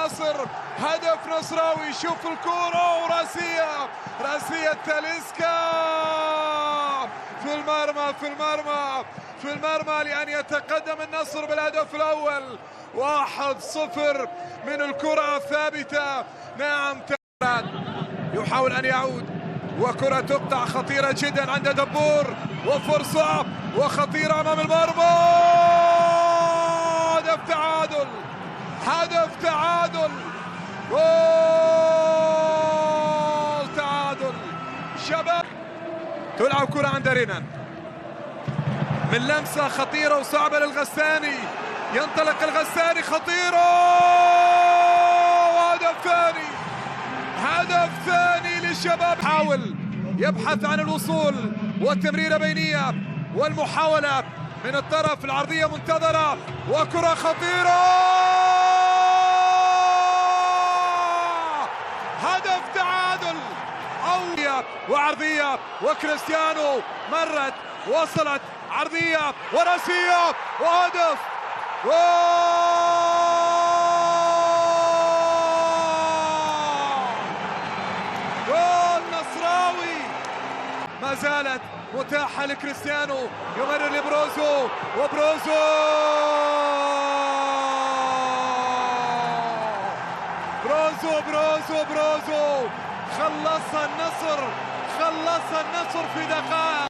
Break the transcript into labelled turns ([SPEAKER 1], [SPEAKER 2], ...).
[SPEAKER 1] النصر. هدف نصراوي. شوف الكورة وراسية تاليسكا في المرمى لأن يتقدم النصر بالهدف الأول. 1-0 من الكرة الثابتة. نعم، يحاول أن يعود وكرة تقطع خطيرة جدا عند دبور وفرصة وخطيرة أمام المرمى. هدف تعادل جول تعادل. شباب تلعب كرة عند رينان من لمسة خطيرة وصعبة للغساني. ينطلق الغساني، خطيرة، هدف ثاني للشباب. حاول يبحث عن الوصول والتمريرة بينية والمحاولة من الطرف. العرضية منتظرة وكرة خطيرة. هدف تعادل. وعرضية وكريستيانو مرت وصلت عرضية وراسية وهدف. جول نصراوي. ما زالت متاحة لكريستيانو، يمرر لبروزو بروزو خلص النصر في دقائق.